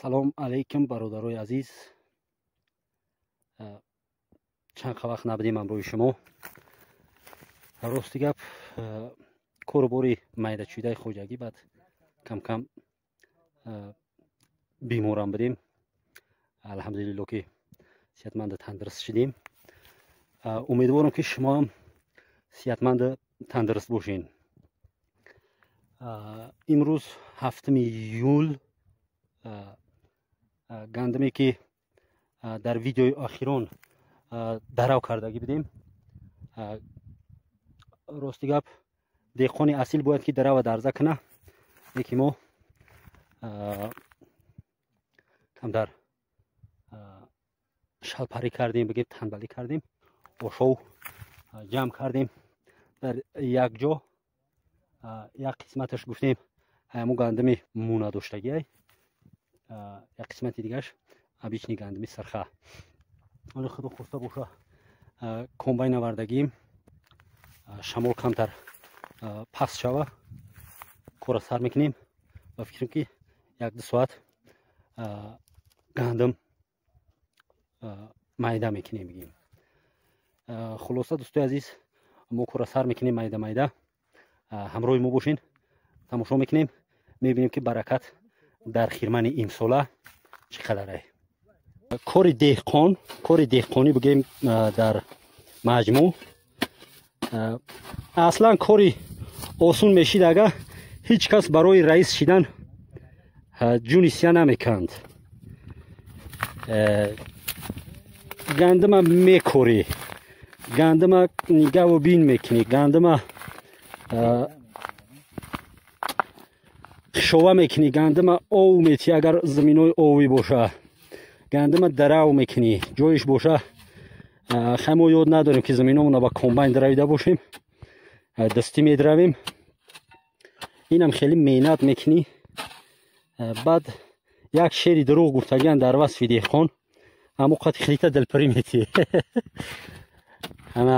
салом алейкум бародарои азиз. чанд вақт набудем амрӯи шумо. рости гап корубори майдачӯдаи хоҷагӣ баъд кам кам беморам будем. алҳамдулилло ки сеҳатманду тандуруст шудем. умедворам ки шумо ҳам сеҳатманду тандуруст бошен. имрӯз 7 июл гандаме ки дар видеои охирон дарав кардагӣ будем. рости гап деҳқони асил бояд ки дарава дарза кана, лекин мо камдар шалпарӣ кардем, бигем танбалӣ кардем, ошов ҷамъ кардем дар як ҷо. як қисматаш гуфтем ҳамо гандами мунадоштагиай, як қисмати дигаш обични гандами сарха. ҳоло худо хоста боша комбайн авардагием, шамол камтар паст шава, кора сар мекунем ва фикрам ки 1-2 соат гандам майда мекунем бигем. хулоса дӯстои азиз, мо кора сар мекунем майда майда. ҳамроҳи мо бошен, тамошо мекунем, мебинем ки баракат дар хирмани имсола чӣ қадар ай. кори деҳқонӣ бигем дар маҷмӯъ аслан кори осон мешид агар ҳеҷ кас барои раис шидан ҷуни сия намеканд. гандама мекорӣ, гандама нигаву бин мекунӣ, гандама хишова мекунӣ, гандама ов метӣ агар заминои овӣ боша, гандама дарав мекунӣ, ҷоиш боша. хай мо ёд надорем ки заминомона ба комбайн даравида бошем, дастӣ медаравем. инам хеле меҳнат мекунӣ. баъд як шери дурӯғ гуфтагиан дар васфи деҳқон, ҳамо қад хелита дилпирӣ метӣ. ана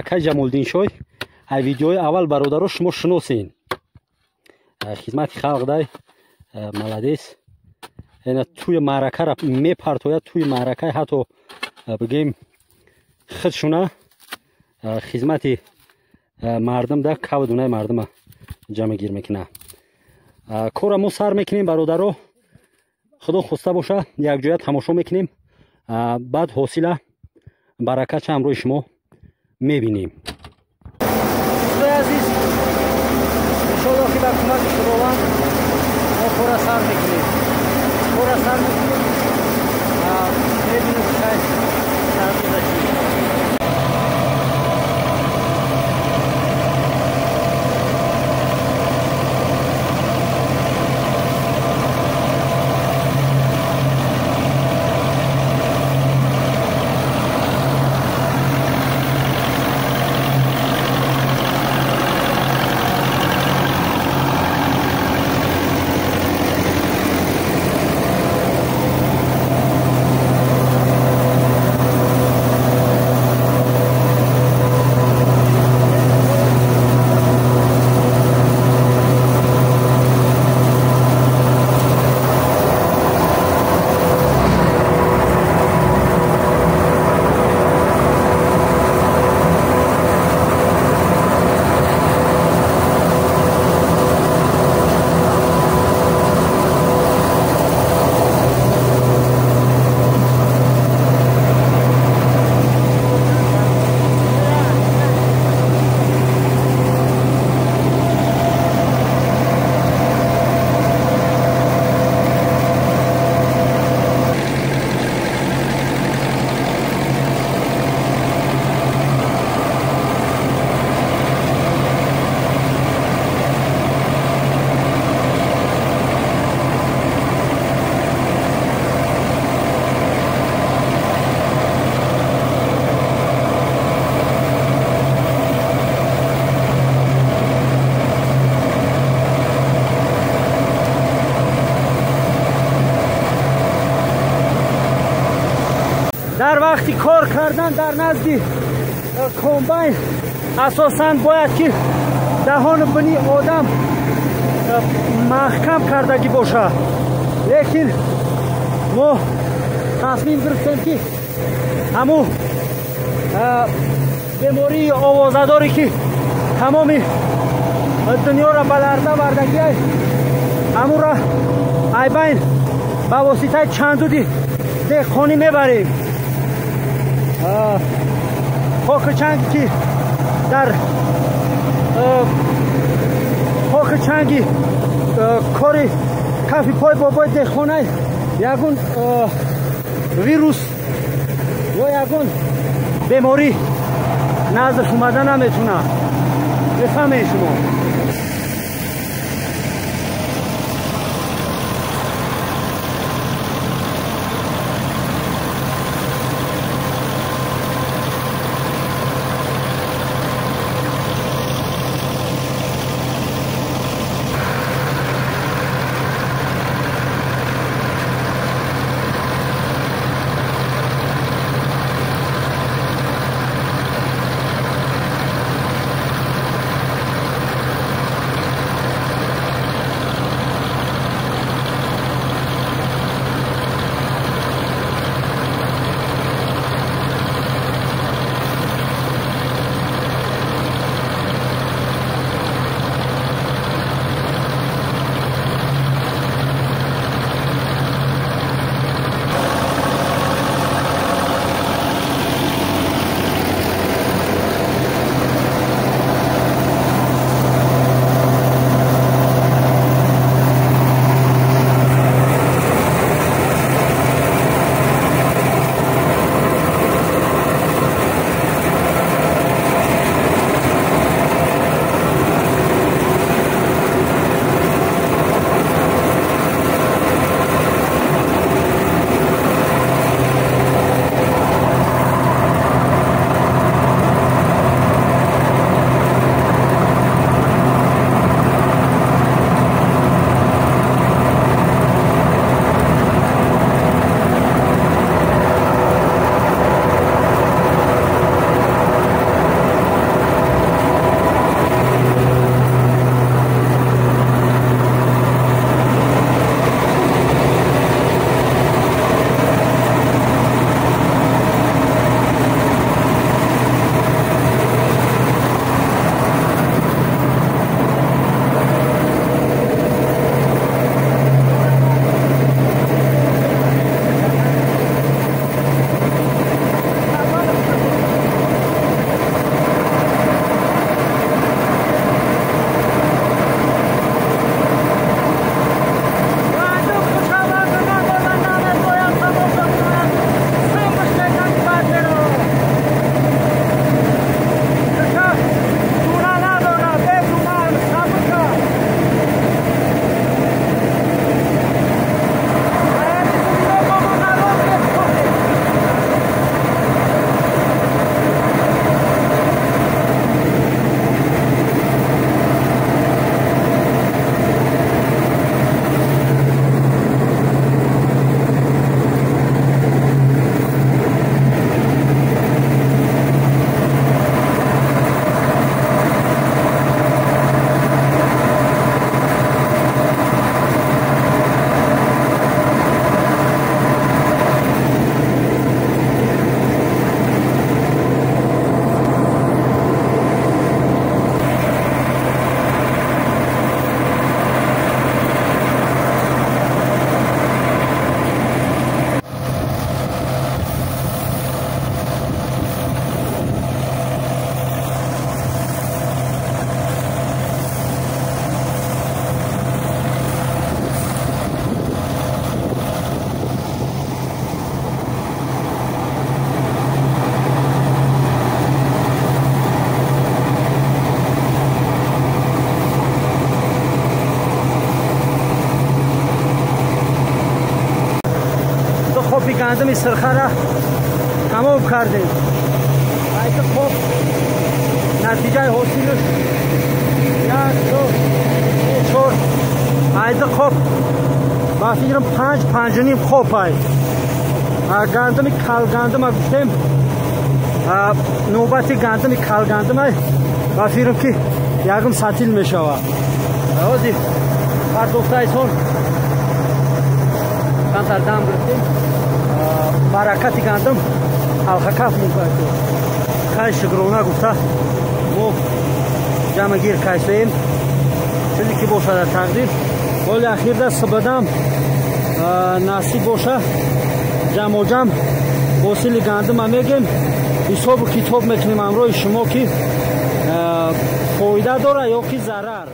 Иқай Ҷамолдиншой, ай видеои аввал бародаро шумо шиносен. хизмати халқ дай, маладес. ина туи маъракаро мепартояд, туи маъракаи ҳатто бигем худшуна хизмати мардум да кави дунаи мардума ҷамъгир мекуна. кора мо сар мекунем бародаро. худо хоста боша якҷоя тамошо мекунем, баъд ҳосила баракатша ҳамроҳи шумо мебинем. азиз, иншоалло ки ба кӯмаки худованд мо кора сар мекунем. кора сар мекунем, мебинем ки шаyd саргузашт. дар вақти кор кардан дар назди комбайн асосан бояд ки даҳони бини одам маҳкам кардагӣ боша. لیکن ما تصمیم گرفتیم که همون بیماری آوازه‌داری که تمام دنیا را بلرزه بردگی است همون را ایبین با واسطه چندودی دهقانی میبریم. خاکچنگ که در خاکچنگی کاری کافی پای بابای دهقانه یکون ویروس یا یکون بیماری نزدش اومده نمیتونه. بفهمید شما گندم سرخه را تمام کردیم. ایت خوب نتیجه حاصلش 1 2 3 4 ایت خوب با فکرم 5 نیم خوب است. گندم کال گندم گفتم نوبت گندم کال گندم است. با فکرم که یکم ساتیل میشود. آدی هر دوستایتون сар дам гирифтем. Баракати гандам алхакаф мукад. Хай шигрона гуфта мо ҷамъ гир кайсем. چیزی که باشه در تقدیر ولی اخیر دست بدم نصیب باشه جمع و جمع حاصل گندم هم میگیم حساب و کتاب میکنیم امروز شما که فایده داره یا که ضرر.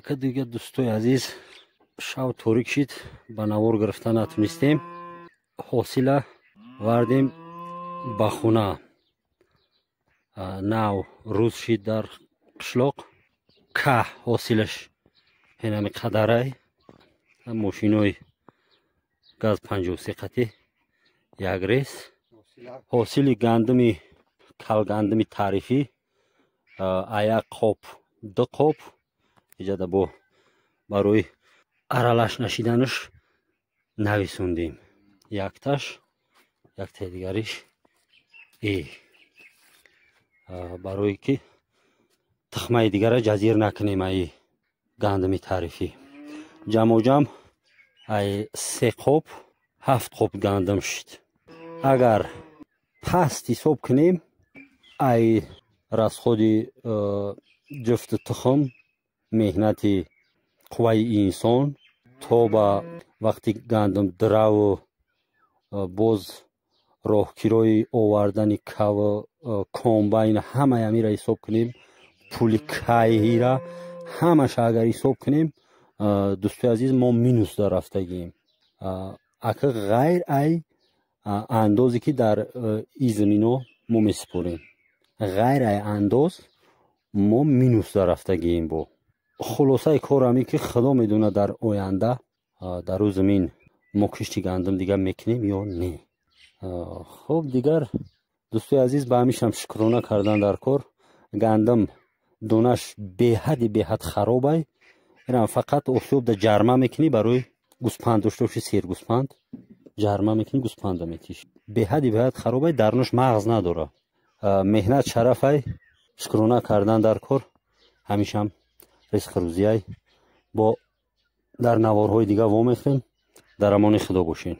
که دیگه دوستای عزیز شب تاریک شد به نوار گرفتن نتونستیم حاصله وردیم به خونه نو روز شد در قشلاق که حاصلش هنمی قدره ماشینوی گاز 53 قطعه یک ریس حاصل گندمی کل گندمی تعریفی یک قاب دو قاب ایجاده با برای ارالش نشیدنش نویسوندیم یک تاش یک تا دیگریش ای برای که تخمه دیگر جزیر نکنیم ای گندمی تعریفی جمع و جمع ای 3 قاب 7 قاب گندم شد. اگر پست حساب کنیم ای راسخود جفت تخم مهنت قوی انسان تا با وقتی گندم درو باز راهگیری آوردن کو کامباین همه امی را حساب کنیم پول کایی را همش اگر حساب کنیم دوستای عزیز ما مینوس در رفتگیم. اگه غیر ای اندازی که در این زمینو ما میسپریم غیر ای انداز ما مینوس در رفتگیم. با خلاصه کار همی که خدا میدونه در آینده در روز زمین ما کشتی گندم دیگر میکنیم یا نه. خب دیگر دوستای عزیز به همیش هم شکرانه کردن در کار. گندم دونش به حد خرابه. این فقط اصوب در جرمه میکنی برای گوسپند داشته باشی سیر گوسپند جرمه میکنی گوسپند میکشی به حد خرابه درنش مغز نداره. مهنت شرفه شکرانه کردن در کار همیشه هم رزق روزی با در نوارهای دیگه وامیخیم. در امان خدا باشین.